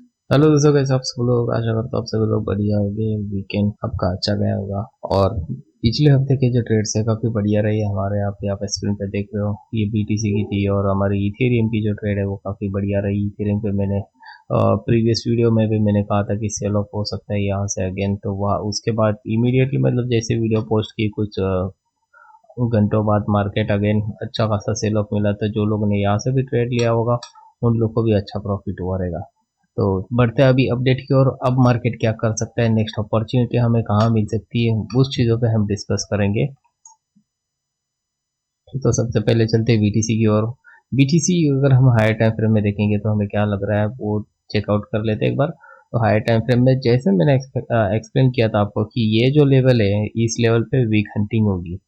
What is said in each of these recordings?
Hello दोस्तों, कैसे आप सब लोग? आशा करता हूँ आप सभी लोग बढ़िया होंगे। वीकेंड आपका अच्छा गया होगा। और पिछले हफ्ते के जो ट्रेड्स है काफ़ी बढ़िया रही है हमारे। आप स्क्रीन पे देख रहे हो, ये बीटीसी की थी और हमारी इथेरियम की जो ट्रेड है वो काफ़ी बढ़िया रही। इथेरियम पे मैंने प्रीवियस वीडियो में भी मैंने कहा था कि सेल ऑफ हो सकता है यहाँ से अगेन। तो वह उसके बाद इमीडिएटली मतलब जैसे वीडियो पोस्ट की कुछ घंटों बाद मार्केट अगेन अच्छा खासा सेल ऑफ मिला। तो जो लोगों ने यहाँ से भी ट्रेड लिया होगा उन लोग को भी अच्छा प्रॉफिट हुआ रहेगा। तो बढ़ते हैं अभी अपडेट की ओर। अब मार्केट क्या कर सकता है, नेक्स्ट अपॉर्चुनिटी हमें कहाँ मिल सकती है, उस चीज़ों पे हम डिस्कस करेंगे। तो सबसे पहले चलते हैं बीटीसी की ओर। बीटीसी अगर हम हायर टाइम फ्रेम में देखेंगे तो हमें क्या लग रहा है वो चेकआउट कर लेते हैं एक बार। तो हायर टाइम फ्रेम में जैसे मैंने एक्सप्लेन किया था आपको कि ये जो लेवल है इस लेवल पे वीक हंटिंग होगी।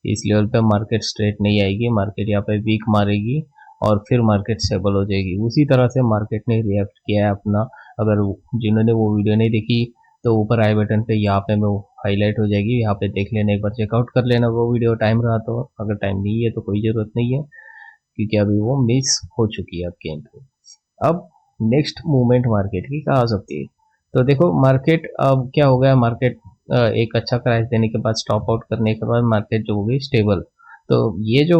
इस लेवल पे मार्केट स्ट्रेट नहीं आएगी, मार्केट यहाँ पे वीक मारेगी और फिर मार्केट स्टेबल हो जाएगी। उसी तरह से मार्केट ने रिएक्ट किया है अपना। अगर जिन्होंने वो वीडियो नहीं देखी तो ऊपर आई बटन पे यहाँ पे वो हाईलाइट हो जाएगी, यहाँ पे देख लेना, एक बार चेकआउट कर लेना वो वीडियो, टाइम रहा तो। अगर टाइम नहीं है तो कोई ज़रूरत नहीं है क्योंकि अभी वो मिस हो चुकी है आपके एंट्री। अब नेक्स्ट मूवमेंट मार्केट की कहाँ आ सकती है। तो देखो मार्केट अब क्या हो गया, मार्केट एक अच्छा क्रैश देने के बाद, स्टॉप आउट करने के बाद मार्केट जो हो गई स्टेबल। तो ये जो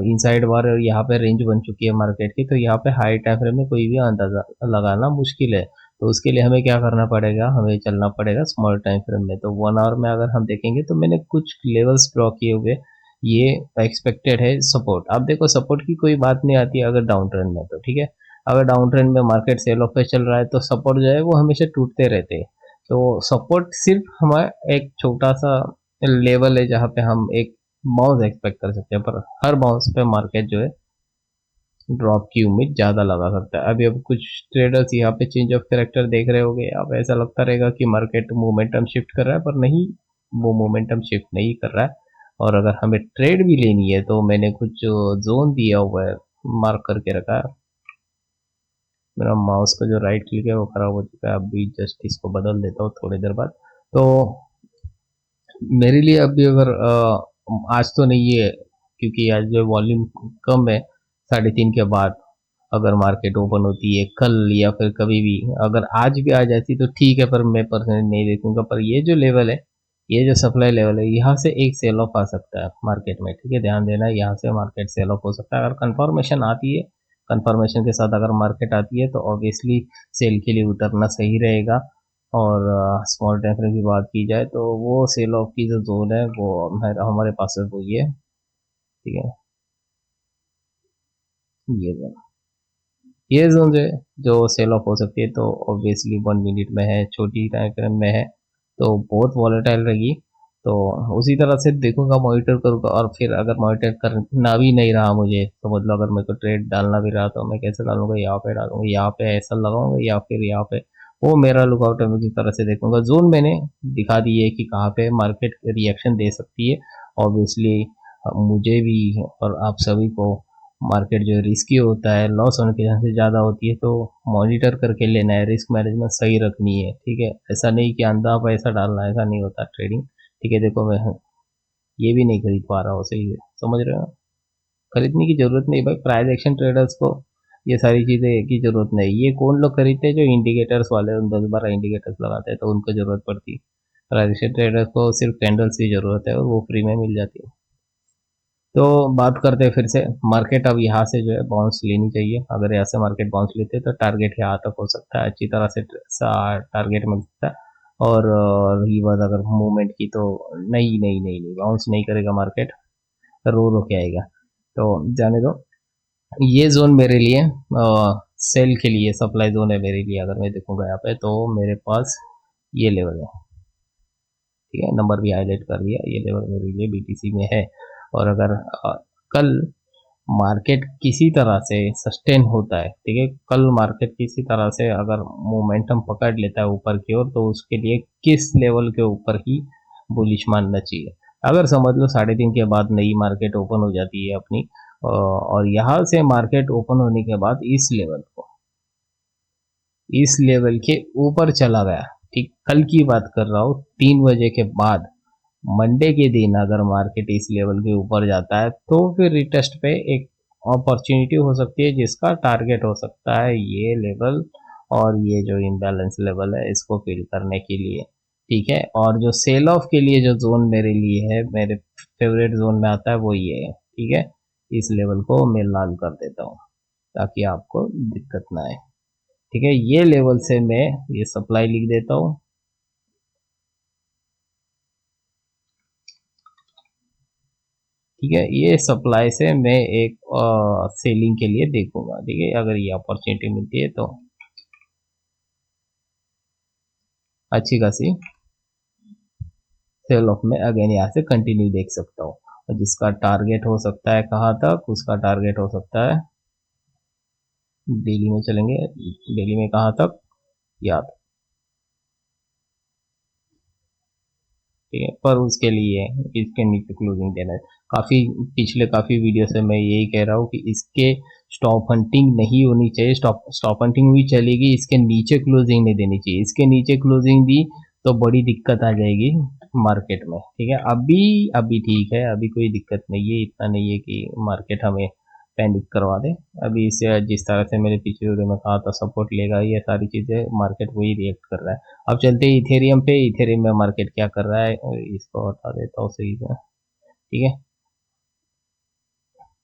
इनसाइड बार यहाँ पे रेंज बन चुकी है मार्केट की, तो यहाँ पे हाई टाइम फ्रेम में कोई भी अंदाजा लगाना मुश्किल है। तो उसके लिए हमें क्या करना पड़ेगा, हमें चलना पड़ेगा स्मॉल टाइम फ्रेम में। तो 1 आवर में अगर हम देखेंगे तो मैंने कुछ लेवल्स ड्रॉ किए हुए। ये एक्सपेक्टेड है सपोर्ट। अब देखो सपोर्ट की कोई बात नहीं आती है अगर डाउन ट्रेंड में, तो ठीक है। अगर डाउन ट्रेंड में मार्केट सेल ऑफ पे चल रहा है तो सपोर्ट जो है वो हमेशा टूटते रहते हैं। तो सपोर्ट सिर्फ हमारा एक छोटा सा लेवल है जहाँ पे हम एक बाउंस एक्सपेक्ट कर सकते हैं, पर हर बाउंस पे मार्केट जो है ड्रॉप की उम्मीद ज़्यादा लगा सकता है। अभी अब कुछ ट्रेडर्स यहाँ पे चेंज ऑफ कैरेक्टर देख रहे होंगे, अब ऐसा लगता रहेगा कि मार्केट मोमेंटम शिफ्ट कर रहा है, पर नहीं, वो मोमेंटम शिफ्ट नहीं कर रहा है। और अगर हमें ट्रेड भी लेनी है तो मैंने कुछ जोन दिया हुआ है, मार्क करके रखा है। मेरा माउस का जो राइट क्लिक है वो खराब हो चुका है, अभी जस्ट इसको बदल देता हूँ थोड़ी देर बाद। तो मेरे लिए अभी अगर आज तो नहीं है क्योंकि आज जो वॉल्यूम कम है, 3:30 के बाद अगर मार्केट ओपन होती है कल या फिर कभी भी, अगर आज भी आ जाती तो ठीक है, पर मैं पर्सनली नहीं देखूंगा। पर ये जो लेवल है, ये जो सप्लाई लेवल है, यहाँ से एक सेल ऑफ आ सकता है मार्केट में, ठीक है, ध्यान देना। यहाँ से मार्केट सेल ऑफ हो सकता है अगर कंफर्मेशन आती है। कंफर्मेशन के साथ अगर मार्केट आती है तो ऑब्वियसली सेल के लिए उतरना सही रहेगा। और स्मॉल टाइम फ्रेम की बात की जाए तो वो सेल ऑफ की जो जोन है वो हमारे पास है, वो ये, ठीक है, ये जोन। ये जोन जो है जो सेल ऑफ हो सकती है तो ऑब्वियसली 1 मिनट में है, छोटी टाइम फ्रेम में है, तो बहुत वॉलेटाइल रहेगी। तो उसी तरह से देखूंगा, मॉनिटर करूंगा। और फिर अगर मॉनिटर करना भी नहीं रहा मुझे तो मतलब अगर मेरे को ट्रेड डालना भी रहा तो मैं कैसे डालूंगा, यहाँ पे डालूंगा, यहाँ पे ऐसा लगाऊंगा या फिर यहाँ पे, वो मेरा लुकआउट है, मैं किस तरह से देखूंगा। जोन मैंने दिखा दी है कि कहाँ पे मार्केट रिएक्शन दे सकती है। ऑब्वियसली मुझे भी और आप सभी को मार्केट जो रिस्की होता है, लॉस होने की चांसेस ज़्यादा होती है, तो मॉनिटर करके लेना है, रिस्क मैनेजमेंट सही रखनी है, ठीक है। ऐसा नहीं कि अंधा पैसा डालना है, ऐसा नहीं होता ट्रेडिंग, ठीक है। देखो मैं ये भी नहीं खरीद पा रहा हूँ, सही है, समझ रहे हो। खरीदने की जरूरत नहीं भाई, प्राइस एक्शन ट्रेडर्स को ये सारी चीज़ें की जरूरत नहीं। ये कौन लोग खरीदते हैं, जो इंडिकेटर्स वाले 10-12 इंडिकेटर्स लगाते हैं तो उनको जरूरत पड़ती है। प्राइस एक्शन ट्रेडर्स को सिर्फ कैंडल्स की जरूरत है और वो फ्री में मिल जाती है। तो बात करते हैं फिर से। मार्केट अब यहाँ से जो है बाउंस लेनी चाहिए। अगर यहाँ से मार्केट बाउंस लेते हैं तो टारगेट यहाँ तक हो सकता है, अच्छी तरह से टारगेट मिल सकता है। और रही बात अगर मूवमेंट की तो नहीं नहीं नहीं नहीं, बाउंस नहीं करेगा मार्केट, रो रो के आएगा। तो जाने दो। ये जोन मेरे लिए सेल के लिए सप्लाई जोन है मेरे लिए। अगर मैं देखूंगा यहाँ पे तो मेरे पास ये लेवल है, ठीक है, नंबर भी हाईलाइट कर दिया, ये लेवल मेरे लिए बीटीसी में है। और अगर कल मार्केट किसी तरह से सस्टेन होता है, ठीक है, कल मार्केट किसी तरह से अगर मोमेंटम पकड़ लेता है ऊपर की ओर, तो उसके लिए किस लेवल के ऊपर ही बुलिश मानना चाहिए। अगर समझ लो 3:30 के बाद नई मार्केट ओपन हो जाती है अपनी, और यहाँ से मार्केट ओपन होने के बाद इस लेवल के ऊपर चला गया, ठीक, कल की बात कर रहा हूँ, 3 बजे के बाद, मंडे के दिन अगर मार्केट इस लेवल के ऊपर जाता है तो फिर रिटेस्ट पे एक अपॉर्चुनिटी हो सकती है जिसका टारगेट हो सकता है ये लेवल और ये जो इम्बैलेंस लेवल है इसको फिल करने के लिए, ठीक है। और जो सेल ऑफ के लिए जो जोन मेरे लिए है, मेरे फेवरेट जोन में आता है वो ये है, ठीक है। इस लेवल को मैं लाल कर देता हूँ ताकि आपको दिक्कत ना आए, ठीक है। ये लेवल से मैं ये सप्लाई लिख देता हूँ, ठीक है। ये सप्लाई से मैं एक सेलिंग के लिए देखूंगा, ठीक है, अगर ये अपॉर्चुनिटी मिलती है तो अच्छी खासी सेल ऑफ में अगेन यहाँ से कंटिन्यू देख सकता हूँ। और जिसका टारगेट हो सकता है कहाँ तक, उसका टारगेट हो सकता है डेली में चलेंगे, डेली में कहाँ तक, याद, ठीक है। पर उसके लिए इसके नीचे क्लोजिंग देना है। काफ़ी वीडियो से मैं यही कह रहा हूँ कि इसके स्टॉप हंटिंग नहीं होनी चाहिए, स्टॉप हंटिंग भी चलेगी, इसके नीचे क्लोजिंग नहीं देनी चाहिए। इसके नीचे क्लोजिंग दी तो बड़ी दिक्कत आ जाएगी मार्केट में, ठीक है। अभी ठीक है, अभी कोई दिक्कत नहीं है, इतना नहीं है कि मार्केट हमें पैनिक करवा दे। अभी इसे जिस तरह से मैंने पिछले वीडियो में कहा था सपोर्ट लेगा, ये सारी चीज़ें मार्केट वही रिएक्ट कर रहा है। अब चलते हैं इथेरियम पे, इथेरियम में मार्केट क्या कर रहा है, इसको हटा देता हूँ सही से, ठीक है।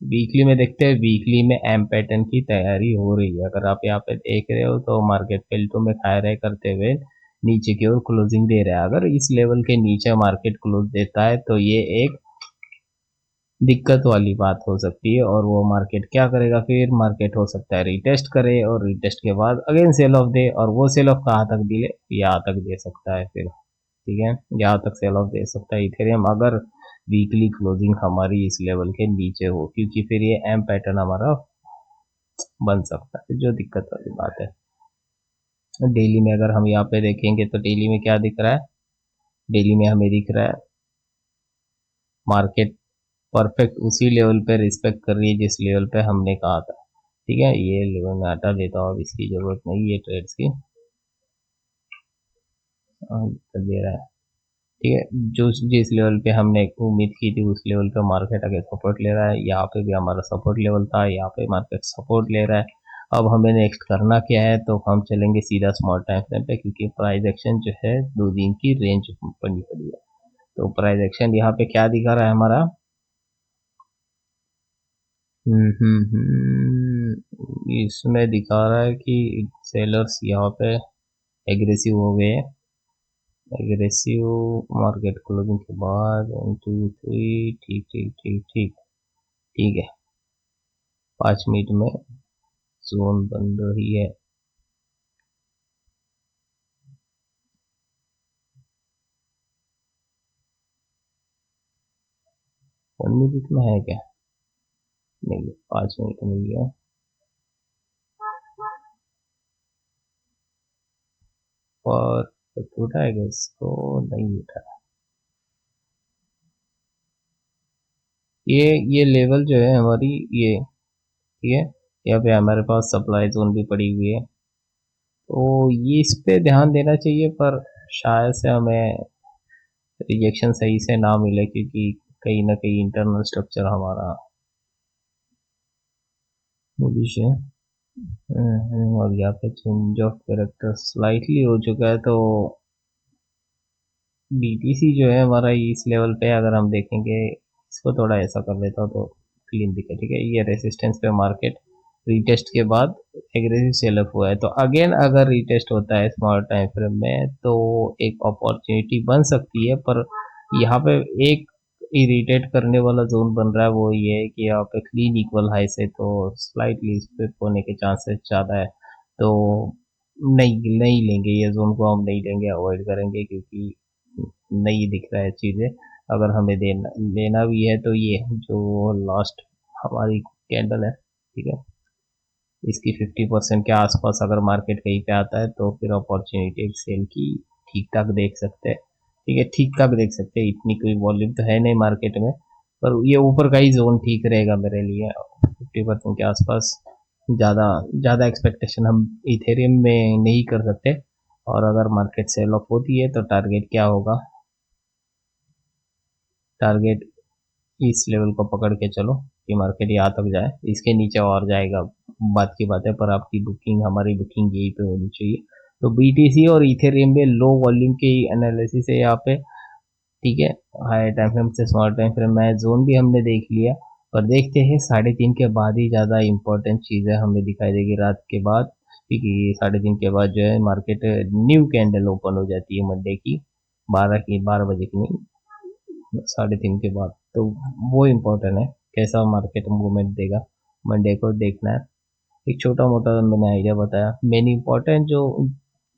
वीकली में देखते हैं, वीकली में एम पैटर्न की तैयारी हो रही है। अगर आप यहाँ पे देख रहे हो तो मार्केट पेल्टो में खा रहे करते हुए नीचे की ओर क्लोजिंग दे रहा है। अगर इस लेवल के नीचे मार्केट क्लोज देता है तो ये एक दिक्कत वाली बात हो सकती है, और वो मार्केट क्या करेगा, फिर मार्केट हो सकता है रीटेस्ट करे और रीटेस्ट के बाद अगेन सेल ऑफ दे, और वो सेल ऑफ कहाँ तक दिले, यहाँ तक दे सकता है फिर, ठीक है। यहाँ तक सेल ऑफ दे सकता है इथेरियम अगर वीकली क्लोजिंग हमारी इस लेवल के नीचे हो, क्योंकि फिर ये एम पैटर्न हमारा बन सकता है, जो दिक्कत वाली बात है। डेली में अगर हम यहाँ पे देखेंगे तो डेली में क्या दिख रहा है, डेली में हमें दिख रहा है मार्केट परफेक्ट उसी लेवल पे रिस्पेक्ट कर रही है जिस लेवल पे हमने कहा था, ठीक है। ये लेवल में हटा देता हूँ, अब इसकी जरूरत नहीं है ट्रेड्स की, दे रहा है, ठीक है। जो जिस लेवल पे हमने उम्मीद की थी उस लेवल पे मार्केट आगे सपोर्ट ले रहा है। यहाँ पे भी हमारा सपोर्ट लेवल था, यहाँ पे मार्केट सपोर्ट ले रहा है। अब हमें नेक्स्ट करना क्या है, तो हम चलेंगे सीधा स्मॉल टाइम फ्रेम पे, क्योंकि प्राइस एक्शन जो है 2 दिन की रेंज बनी पड़ी है। तो प्राइस एक्शन यहाँ पे क्या दिखा रहा है हमारा, इसमें दिखा रहा है कि सेलर्स यहाँ पे एग्रेसिव हो गए, एग्रेसिव मार्केट क्लोजिंग के बाद 1 2 3, ठीक ठीक ठीक ठीक ठीक है। 5 मिनट में जोन बन रही है, 1 मिनट में है क्या, नहीं 5 मिनट में ही है। और उठाएगा इसको, नहीं उठा, ये लेवल जो है हमारी ये, ठीक है। यहाँ पे हमारे पास सप्लाई जोन भी पड़ी हुई है, तो ये इस पे ध्यान देना चाहिए, पर शायद से हमें रिजेक्शन सही से ना मिले, क्योंकि कहीं ना कहीं इंटरनल स्ट्रक्चर हमारा बुलिश है। और यहाँ पे चेंज ऑफ कैरेक्टर स्लाइटली हो चुका है, तो बीटीसी जो है हमारा इस लेवल पे अगर हम देखेंगे, इसको थोड़ा ऐसा कर लेता हूँ तो क्लीन दिखे, ठीक है। ये रेसिस्टेंस पे मार्केट रीटेस्ट के बाद एग्रेसिव सेल ऑफ हुआ है, तो अगेन अगर रीटेस्ट होता है स्मॉल टाइम फ्रेम में तो एक अपॉर्चुनिटी बन सकती है। पर यहाँ पे एक इरिटेट करने वाला जोन बन रहा है, वो ये है कि यहाँ पे क्लीन इक्वल हाई से तो स्लाइटली इस पे होने के चांसेस ज़्यादा है, तो नहीं नहीं लेंगे ये जोन को, हम नहीं लेंगे, अवॉइड करेंगे, क्योंकि नहीं दिख रहा है चीज़ें। अगर हमें देना लेना भी है तो ये जो लास्ट हमारी कैंडल है, ठीक है, इसकी 50% के आसपास अगर मार्केट कहीं पे आता है तो फिर अपॉर्चुनिटी एक सेल की ठीक ठाक देख सकते हैं, ठीक है। ठीक ठाक देख सकते हैं, इतनी कोई वॉल्यूम तो है नहीं मार्केट में, पर ये ऊपर का ही जोन ठीक रहेगा मेरे लिए, 50% के आसपास। ज़्यादा ज़्यादा एक्सपेक्टेशन हम इथेरियम में नहीं कर सकते। और अगर मार्केट सेल ऑफ होती है तो टारगेट क्या होगा, टारगेट इस लेवल को पकड़ के चलो कि मार्केट यहाँ तक जाए, इसके नीचे और जाएगा बात की बात है, पर आपकी बुकिंग, हमारी बुकिंग यहीं पे होनी चाहिए। तो बीटीसी और इथेरियम में लो वॉल्यूम की एनालिसिस है यहाँ पे, ठीक है। हाई टाइम फ्रेम से स्मॉल टाइम फ्रेम में जोन भी हमने देख लिया, पर देखते हैं 3:30 के बाद ही ज़्यादा इंपॉर्टेंट चीज़ें हमें दिखाई देगी रात के बाद, क्योंकि 3:30 के बाद जो है मार्केट न्यू कैंडल ओपन हो जाती है मंडे की, 12 बजे की नहीं, 3:30 के बाद। तो वो इम्पोर्टेंट है, कैसा मार्केट मूवमेंट देगा मंडे को देखना है। एक छोटा मोटा मैंने आइडिया बताया, मेन इम्पोर्टेंट जो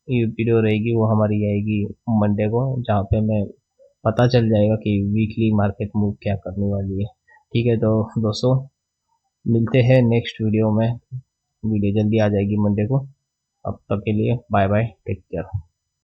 ये वीडियो रहेगी वो हमारी आएगी मंडे को, जहाँ पे मैं पता चल जाएगा कि वीकली मार्केट मूव क्या करने वाली है। ठीक है, तो दोस्तों मिलते हैं नेक्स्ट वीडियो में, वीडियो जल्दी आ जाएगी मंडे को। अब तक के लिए बाय बाय, टेक केयर।